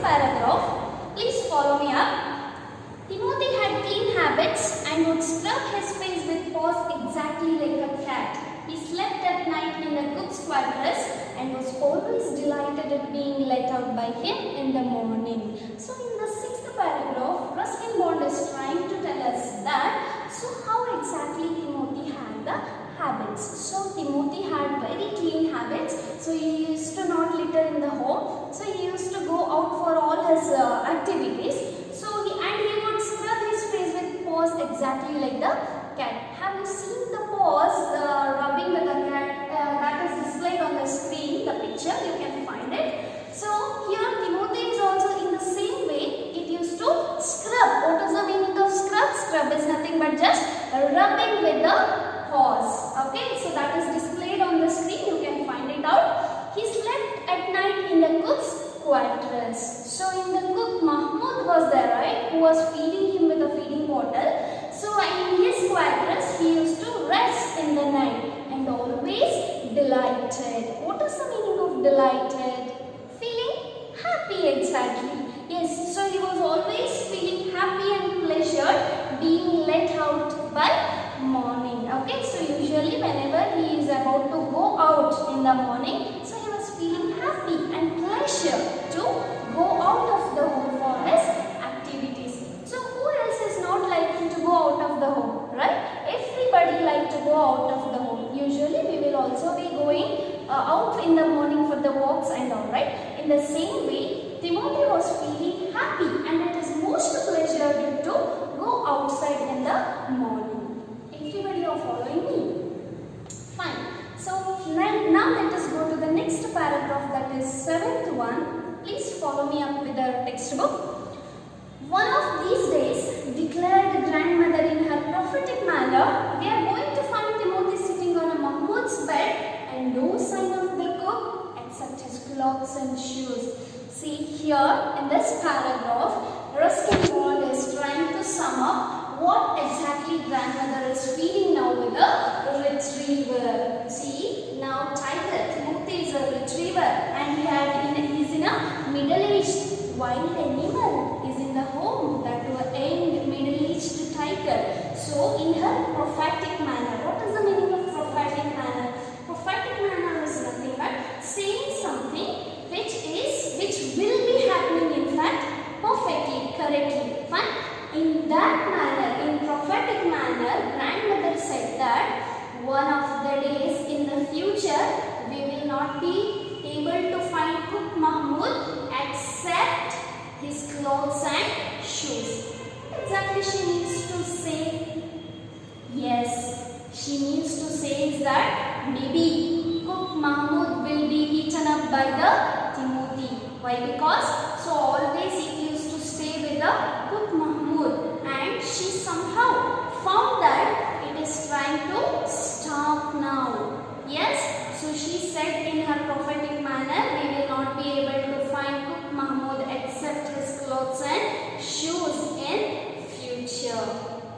paragraph. Please follow me up. Timothy had clean habits and would scrub his face with paws exactly like a cat. He slept at night in the cook's quarters and was always delighted at being let out by him in the morning. So in the sixth paragraph, Ruskin Bond is trying to tell us that, so how exactly Timothy had the habits. So Timothy had very clean habits. So he used to not litter in the home. So he used to go out for all his activities. So he would scrub his face with paws exactly like the cat. Have you seen the paws rubbing with the cat that is displayed on the screen, the picture, you can find it. So here Timothy is also in the same way, it used to scrub. What is the meaning of scrub? Scrub is nothing but just rubbing with the paws. Okay, so that is displayed on the screen, you can find it out. He slept at night in the cook's quarters. So in the cook, Mahmud was there, right, who was feeding him with a feeding bottle. So in his quarters, he used to rest in the night and always delighted. What is the meaning of delighted? Feeling happy, exactly. Yes, so he was always feeling happy and pleasured being let out by morning. Okay, so usually whenever he is about to go out in the morning, so he was feeling happy and pleasure to go out of the home for his activities. So who else is not liking to go out of the home, right? Everybody like to go out of the home. Usually we will also be going out in the morning for the walks and all, right? In the same way, Timothy was feeling happy and it is most pleasurable to go outside in the morning. Everybody are following me? Fine. So now let us go to the next paragraph, that is seventh one. Please follow me up with the textbook. One of these days, declared the grandmother in her prophetic manner, we are going to find Timothy sitting on a Mahmud's bed and no sign of the cook except his clothes and shoes. See here in this paragraph, Ruskin Bond is trying to sum up what exactly grandmother is feeling now with a retriever. See, now tiger, Timothy is a retriever and he is in a middle-aged wild animal. Is in the home, that were young middle-aged tiger. So in her prophetic manner, what is the meaning of prophetic manner? Prophetic manner is nothing but saying something which will be happening in fact perfectly, correctly. Fine. In that manner, in prophetic manner, grandmother said that one of the days in the future we will not be able to find Cook Mahmud except his clothes and shoes. What exactly she needs to say? Yes, she needs to say is that maybe Cook Mahmud will be eaten up by the Timothy. Why? Because so always it used to stay with the Cook Mahmud and she somehow found that it is trying to stop now. Yes, so she said in her prophetic manner, we will not be able to find Cook Mahmud except his clothes and shoes in future.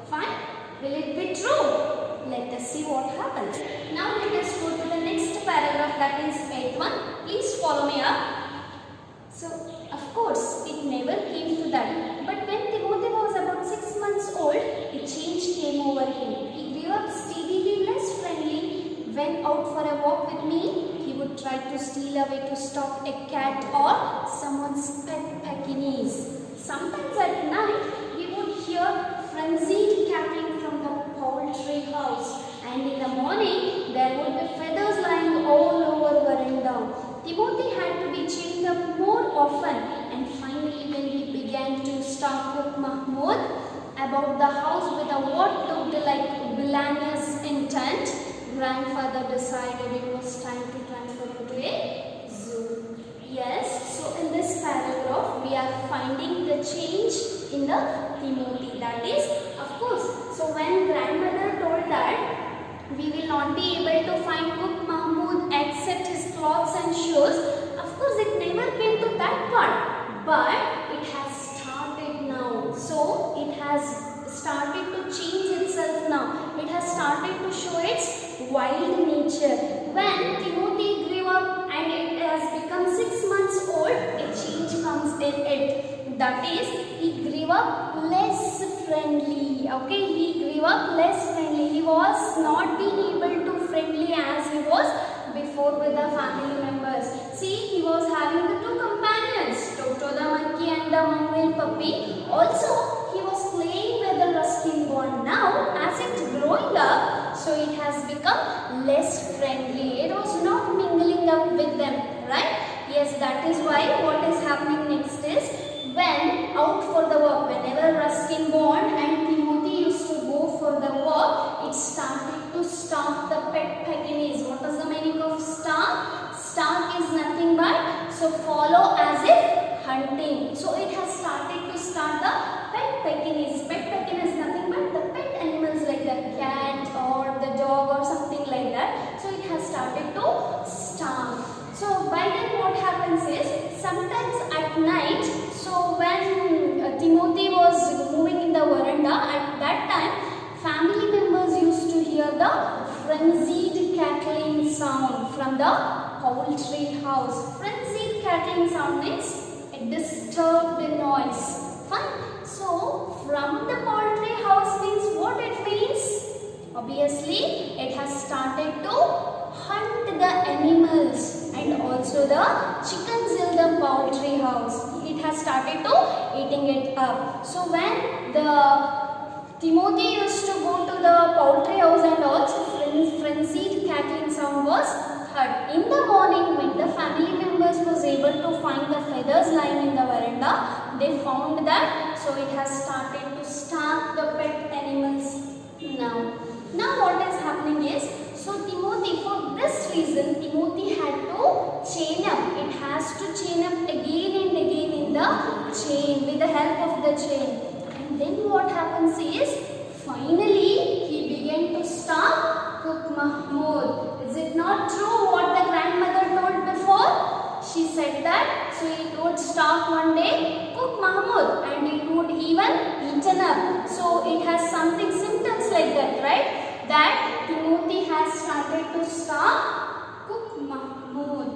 Fine? Will it be true? Let us see what happens. Now let us go to the next paragraph, that is 8th one. Please follow me up. So, of course, it never came to that. But when Timothy was about 6 months old, a change came over him. He grew up steadily less friendly. When out for a walk with me, he would try to steal away to stalk a cat or someone's pet Pekingese. Sometimes at night, we would hear frenzied cackling from the poultry house. And in the morning, there would be feathers lying all over veranda. Timothy had to be chained up more often, and finally when we began to stalk Cook Mahmud about the house with a what looked like villainous intent, grandfather decided it was time to transfer him to a zoo. Yes, so in this paragraph we are finding the change in the Timothy. That is, of course, so when grandmother told that we will not be able to find Cook Mahmud except his clothes and shoes, of course it never came to that part, but it has started now. So it has started to change itself now. It has started to show its wild nature. When Timothy grew up and it has become 6 months old, a change comes in it. That is, he grew up less friendly. Okay, he grew up less friendly. He was not being able to friendly as he was before with the family members. See, he was having the two companions, Toto the monkey and the mongrel puppy. Also, he was playing with the Ruskin Bond. Now, as it's growing up, so it has become less friendly. It was not mingling up with them, right? Yes, that is why what is happening next is, when out for the work, whenever Ruskin Bond and Timothy used to go for the work, it started to stalk the pet Pekingese. What is the meaning of stalk? Stalk is nothing but, so follow as if hunting. So it has started to stalk the pet Pekingese. Pet Pekingese is nothing but the pet animals like the cat or the dog or something like that. So it has started to stalk. So by then what happens is, sometimes at night, so when Timothy was moving in the veranda, at that time family members used to hear the frenzied cackling sound from the poultry house. Frenzied cackling sound means a disturbed noise. Fine. So from the poultry house means what it means? Obviously it has started to hunt the animals and also the chickens in the poultry house. It has started to eating it up. So when the Timothy used to go to the poultry house and also frenzied cackling sound was heard. In the morning, when the family members was able to find the feathers lying in the veranda, they found that, so it has started to stalk the pet animals now what is happening is, so Timothy, for this reason, Timothy had to chain up. It has to chain up again and again in the chain, with the help of the chain. And then what happens is, finally he began to stalk Cook Mahmood. Is it not true what the grandmother told before? She said that, so it would stalk one day Cook Mahmood and it would even eaten up. So it has something symptoms like that, right? That Timothy has started to stalk Cook Mahmood.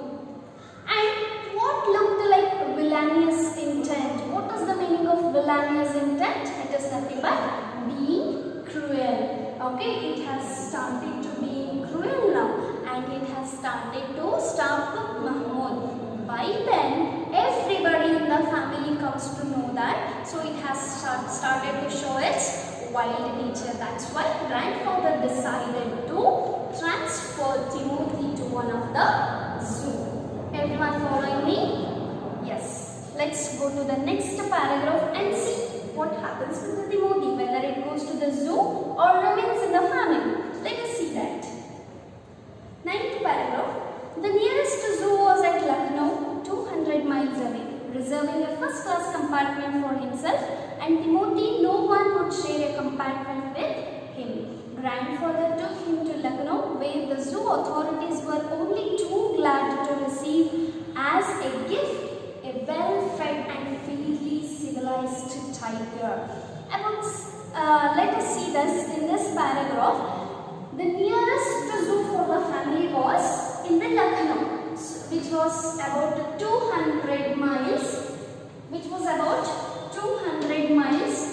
And what looked like villainous intent? What is the meaning of villainous intent? It is nothing but being cruel. Okay, it has started to be cruel now and it has started to stalk Cook Mahmood. By then, everybody in the family comes to know that, so it has started to show its wild nature. That's why grandfather decided to transfer Timothy to one of the zoo. Everyone following me? Yes. Let's go to the next paragraph and see what happens with the Timothy, whether it goes to the zoo or remains in the family. Let us see that. 9th paragraph. The nearest zoo was at Lucknow, 200 miles away, reserving a first-class compartment for himself, and Timothy, no one would share a compartment with him. Grandfather took him to Lucknow, where the zoo authorities were only too glad to receive as a gift a well-fed and fairly civilized tiger. Let us see this in this paragraph. The nearest zoo for the family was in the Lucknow, which was about 200 miles,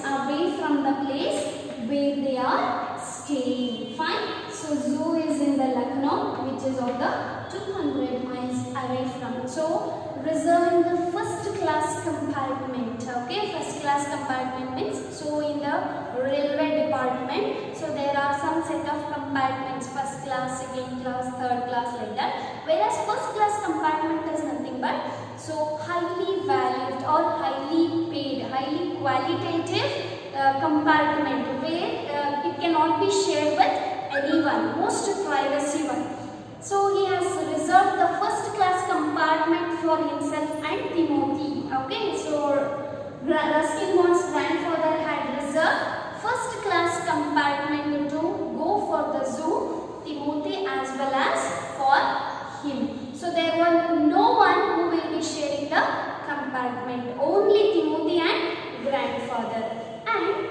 away from the place where they are staying. Fine. So zoo is in the Lucknow, which is of the 200 miles away from. So reserving the first class compartment. Okay, first class compartment means, so in the railway department, so there are some set of compartments, first class, second class, third class, like that. Whereas first class compartment is nothing but, so highly valued or highly paid, highly qualitative compartment where it cannot be shared with anyone, most privacy one. So he has reserved the first class compartment for himself and Timothy. Okay, so Ruskin Bond's grandfather had reserved first class compartment to go for the zoo, Timothy as well as for him. So there was no one who will be sharing the compartment, only Timothy and grandfather. And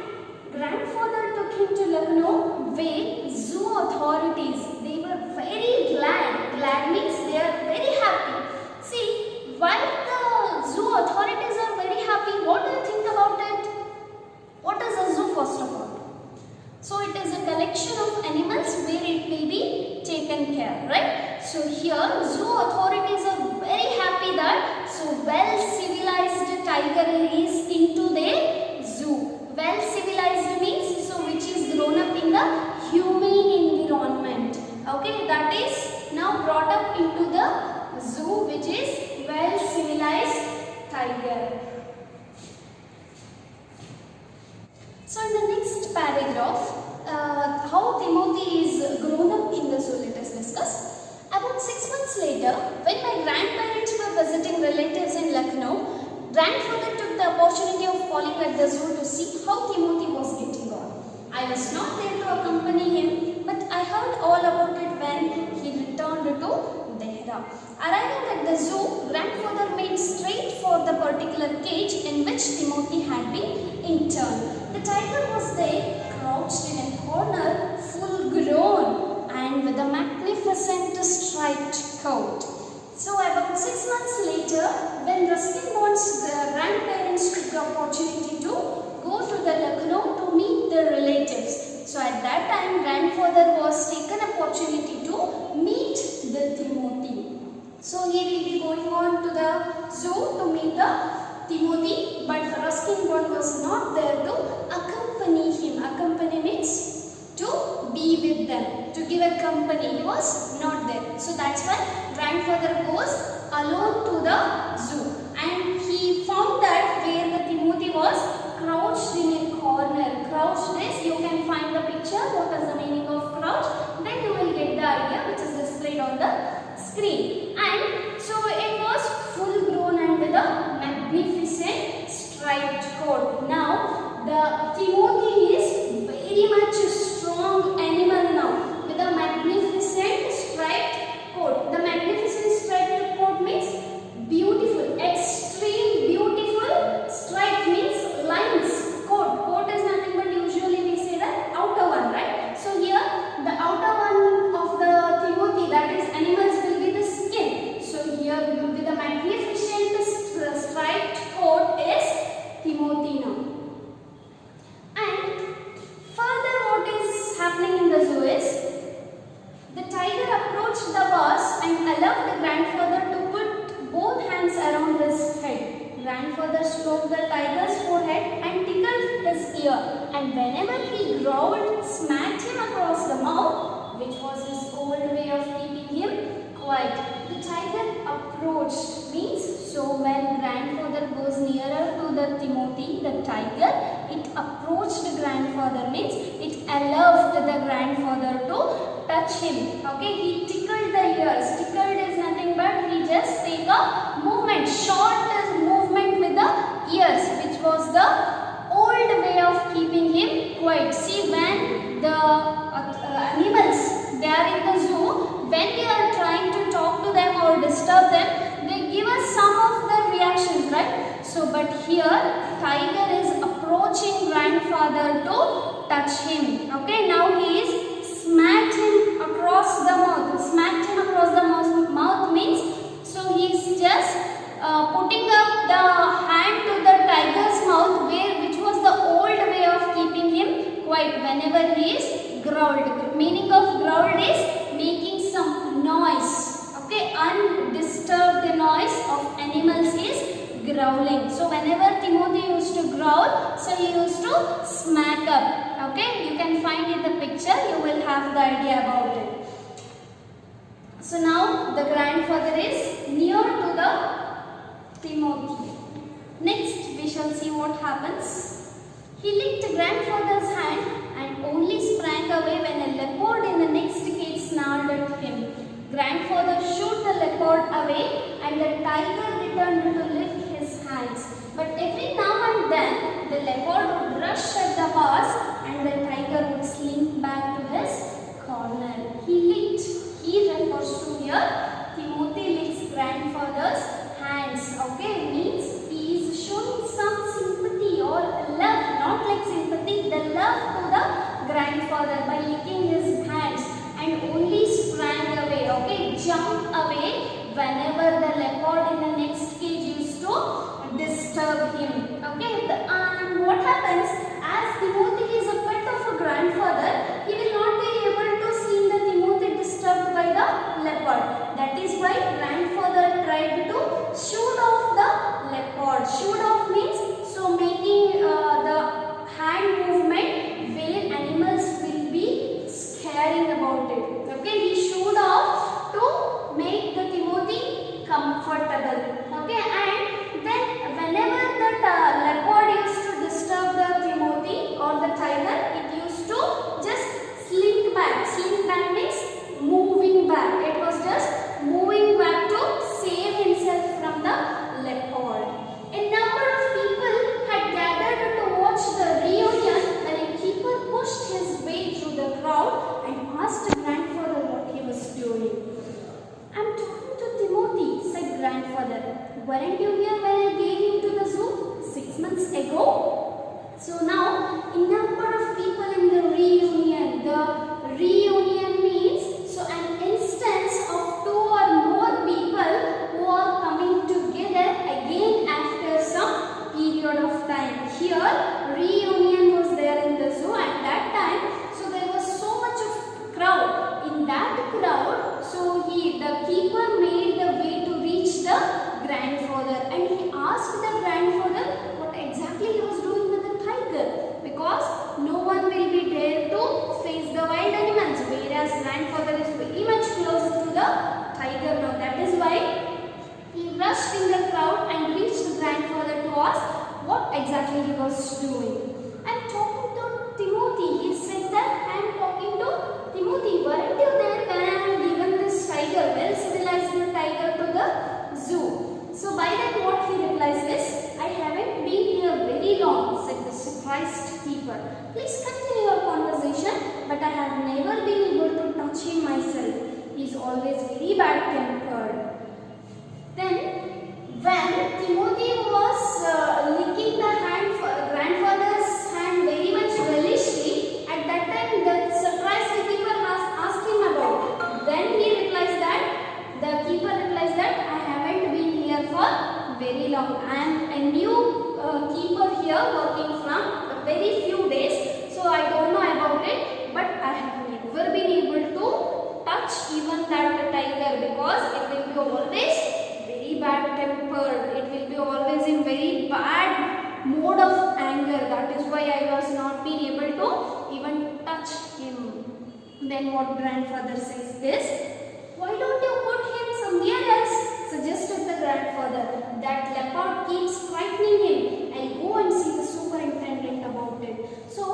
grandfather took him to Lucknow, where zoo authorities, they were very glad. Glad means they are very happy. See, why the zoo authorities are there, right? So here zoo authorities are very happy that so well civilized tiger is into their zoo. Well civilized means so which is grown up in the humane environment. Okay, that is now brought up into the zoo, which is well civilized tiger. So in the next paragraph, how Timothy is grown up in the zoo, let us discuss. About 6 months later, when my grandparents were visiting relatives in Lucknow, grandfather took the opportunity of calling at the zoo to see how Timothy was getting on. I was not there to accompany him, but I heard all about it when he returned to Dehra. Arriving at the zoo, grandfather made straight for the particular cage in which Timothy had been interned. The tiger was there, crouched in a corner, full grown and with a magnificent striped coat. So about 6 months later, when Ruskin Bond's grandparents took the opportunity to go to the Lucknow to meet their relatives. So at that time, grandfather was taken opportunity to meet the Timothy. So he will be going on to the zoo to meet the Timothy, but Ruskin Bond was not there to accompany him. Accompany means to be with them, to give a company. He was not there. So that's why grandfather goes alone to the zoo, and he found that where the Timothy was crouched in a corner. Crouched is, you can find the picture, what is the meaning of crouch, then you will get the idea which is displayed on the screen. And so it was full grown and with a magnificent striped coat. Now the Timothy is very much a strong animal now with a magnificent striped coat. The magnificent striped coat means beautiful, extreme beautiful. Stripe means lines. Coat. Coat is nothing but usually we say the outer one, right? So here the outer one of the Timothy, that is animals, will be the skin. So here with the magnificent striped coat is Timothy now. And further what is happening in the zoo is the tiger approached the bars and allowed the grandfather to put both hands around his head. Grandfather stroked the tiger's forehead and tickled his ear, and whenever he growled, smacked him across the mouth, which was his old way of keeping him quiet. The tiger approached means so when grandfather goes nearer to the Timothy, the tiger, it approached grandfather means it allowed the grandfather to touch him. Okay, he tickled the ears. Tickled is nothing but he just take a movement, short movement with the ears, which was the old way of keeping him quiet. See, when the animals, they are in the zoo, when we are trying to talk to them or disturb them, they give us some of the reactions, right? So but here tiger is approaching grandfather to touch him. Okay, now he is smacked him across the mouth. Smacked him across the mouth means so he is just putting up the hand to the tiger's mouth, which was the old way of keeping him quiet whenever he is growled. Meaning of growled is making some noise. Okay, undisturbed noise of animals is growling. So whenever Timothy used to growl, so he used to smack up. Okay, you can find in the picture, you will have the idea about it. So now the grandfather is near to the Timothy. Next we shall see what happens. He licked grandfather's hand and only sprang away when a leopard in the next cage snarled at him. Grandfather shooed the leopard away and the tiger returned to lick his hands. But every now and then the leopard would rush at the bars and the tiger would slink back to his corner. He licked. He refers to here Timothy licks grandfather's hands. Okay, means he is showing some sympathy or love, not like sympathy, the love to the grandfather by licking his hands, and only sprang away. Okay, jumped away whenever the leopard in the next cage used to disturb him. Okay, and what happens as Timothy is caring about it. Okay, he showed off to make the Timothy comfortable. Okay, and then whenever the leopard used to disturb the Timothy or the tiger, it used to just slink back. Slink back means moving back. It was just moving back to save himself from the leopard. A number of people had gathered to watch the reunion when a keeper pushed his way through the crowd and asked grandfather what he was doing. "I'm talking to Timothy," said grandfather. "Weren't you here when I gave him to the zoo 6 months ago?" So now, a number of people in the reunion. The reunion means an instance of 2 or more people who are coming together again after some period of time. Here, reunion was there in the zoo at that time. So there was so much of crowd. In that crowd, so the keeper made the way to reach the grandfather, and he asked the grandfather what exactly he was doing with the tiger, because no one will be there to face the wild animals, whereas grandfather is very much close to the tiger now. That is why he rushed in the crowd and reached the grandfather to ask what exactly he was doing. "I'm talking to Timothy," he said that. "I'm talking to Timothy. Weren't you there when I have given this tiger, well civilized tiger, to the zoo?" So by that what he replies is, "I haven't been here very long," said the surprised keeper. "Please continue your conversation, but I have never been able to touch him myself. He is always very bad tempered." Then when Timothy was licking the grandfather's hand very much relishly, at that time the surprised keeper has asked him about it. Then the keeper replies that, "I haven't been here for very long. I am a new keeper here, working from a very few days, so I don't know about it, but I have never been able to touch even that tiger, because it will be always very bad tempered. It will be always in very bad mode of anger. That is why I was not been able to even touch him." Then what grandfather says is, "Why don't you put him somewhere else?" suggested the grandfather. "That leopard keeps frightening him. I'll go and see the superintendent about it." So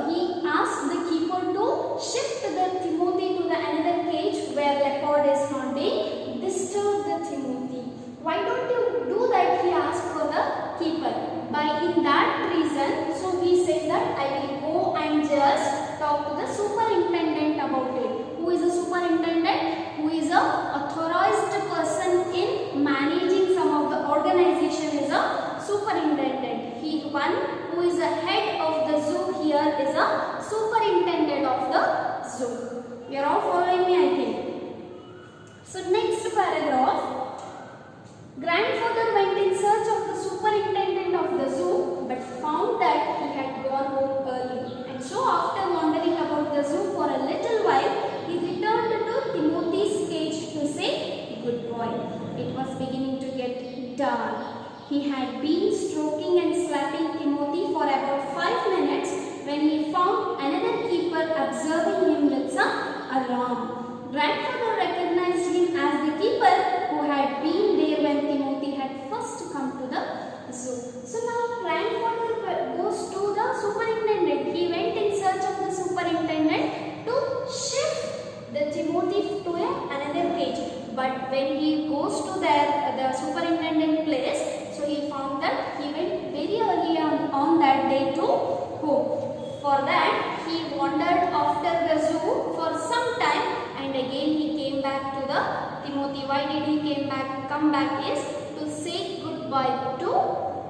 he asked the keeper to shift the Timothy to the another cage where leopard is not being disturbed the Timothy. "Why don't you do that?" he asked for the keeper. In that reason, so he says that, "I will go and just talk to the superintendent about it." Who is a superintendent? Who is a authorized person in managing some of the organization is a superintendent. One who is the head of the zoo here is a superintendent of the zoo. You are all following me, I think. So next paragraph. Grandfather went in search of the superintendent of the zoo, but found that he had gone home early. And so after wandering about the zoo for a little while, he returned to Timothy's cage to say, "Good boy." It was beginning to get dark. He had been stroking and slapping Timothy for about 5 minutes when he found another keeper observing him with some alarm. Grandfather recognized him as the keeper who had been there when Timothy had first come to the zoo. So now grandfather goes to the superintendent. He went in search of the superintendent to shift the Timothy to another cage. But when he goes to the superintendent place, so he found that he went very early on that day to home. For that, he wandered after the zoo for some time, and again he came back to the Timothy. Why did he come back is to say goodbye to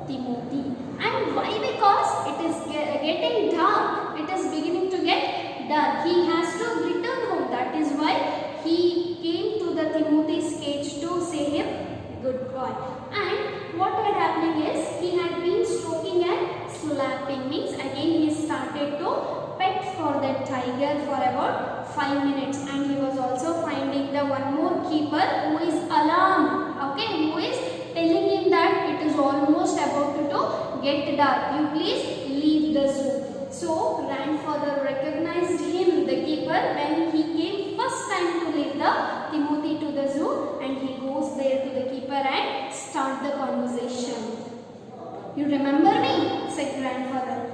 Timothy. And why? Because it is getting dark. It is beginning to get dark. He has to return home. That is why he came to the Timothy's cage to say him goodbye. And what had happening is he had been stroking and slapping. Means again he started to pet for the tiger for about 5 minutes, and he was also finding the one more keeper who is alarmed. Okay, who is telling him that it is almost about to get dark. You please leave the zoo. So grandfather recognized him, the keeper keeper when he came first time to lead the Timothy to the zoo, and he goes there to the keeper and start the conversation. You remember me? Said grandfather.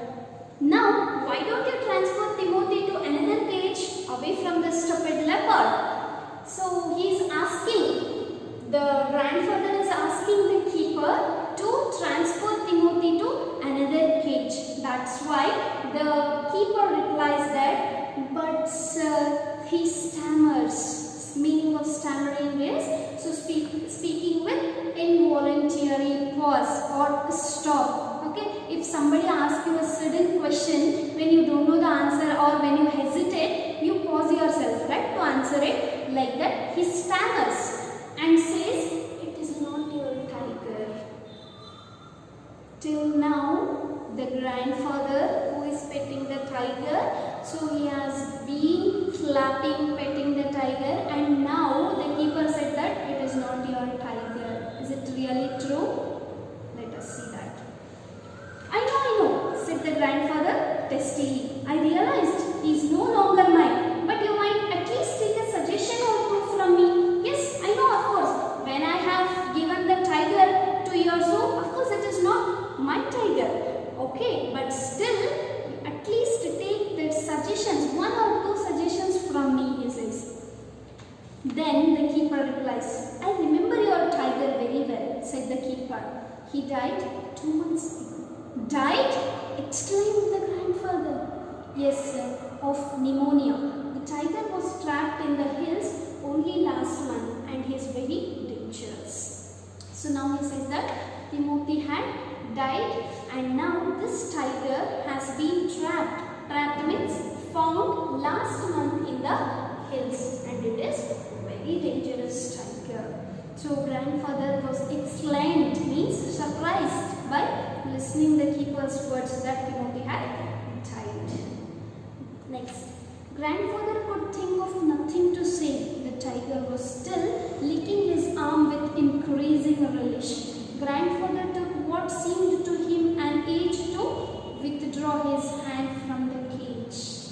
Now, why don't you transfer Timothy to another cage away from the stupid leopard? So he is asking, the grandfather is asking the keeper to transfer Timothy to another cage. That's why the keeper replies that, but sir, he stammers. Meaning of stammering is, so speaking with involuntary pause or stop. Okay, if somebody asks you a sudden question when you don't know the answer or when you hesitate, you pause yourself, right, to answer it like that. He stammers and says, it is not your tiger. Till now, the grandfather who is petting the tiger, so he has been flapping, petting the tiger, and now the keeper said that it is not your tiger. Is it really true? Let us see that. I know, said the grandfather testily. I realized he is no longer mine, but you might at least take a suggestion or two from me. Yes, I know, of course. When I have given the tiger to your zoo, of course it is not my tiger. Okay, but still, at least take the suggestions, one or two suggestions from me, he says. Then the keeper replies, I remember your tiger very well, said the keeper. He died 2 months ago. Died? Exclaimed the grandfather. Yes, sir, of pneumonia. The tiger was trapped in the hills only last month and he is very dangerous. So now he says that Timothy had died and now this tiger has been trapped. Trapped means found last month in the hills and it is very dangerous tiger. So grandfather was exclaimed, means surprised by listening the keeper's words that Timothy had died. Next, grandfather could think of nothing to say. The tiger was still licking his arm with increasing relish. Grandfather took what seemed to him an age to withdraw his hand from the cage.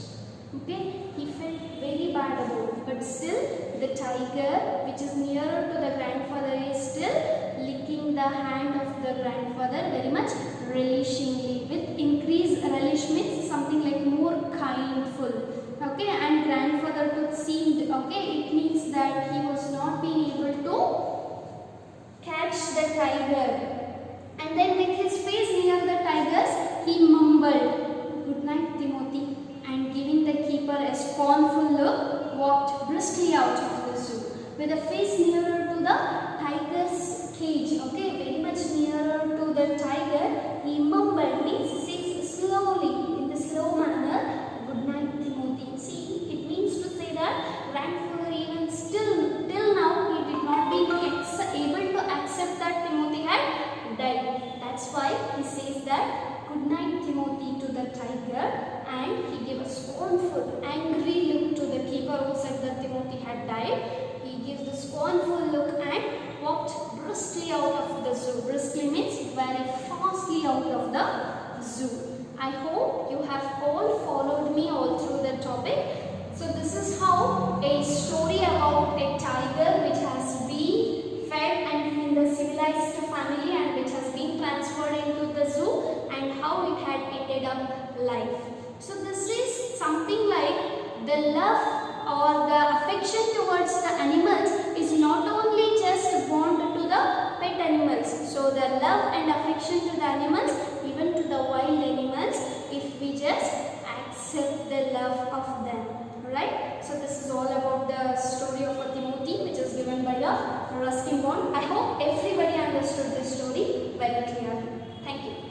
Okay, he felt very bad about it, but still the tiger, which is nearer to the grandfather, is still licking the hand of the grandfather very much relishingly. With increased relish means something like more kindful. Okay, and grandfather could seemed, okay, it means that he was not being able to catch the tiger. And then with his face near the tigers, he mumbled, good night, Timothy, and giving the keeper a scornful look, walked briskly out of the zoo. With a face nearer to the tiger's cage, okay, very much nearer to the tiger, he mumbled, means says slowly, in the slow manner, good night, Timothy. See, it means to say that grandfather even still, till now, he did not be able to accept that Timothy had died. That's why he says that good night, Timothy, to the tiger, and he gave a scornful, angry look to the keeper who said that Timothy had died. He gives the scornful look and walked briskly out of the zoo. Briskly means very fastly out of the zoo. I hope you have all followed me all through the topic. So this is how a story about a tiger which has been fed and in the civilized family and which has been transferred into the zoo and how it had ended up life. So this is something like the love or the affection towards the animals is not only just bond to the pet animals. So the love and affection to the animals, even to the wild animals, if we just accept the love of them. Right? So this is all about the story of Timothy, which is given by Ruskin Bond. I hope everybody understood this story very clearly. Thank you.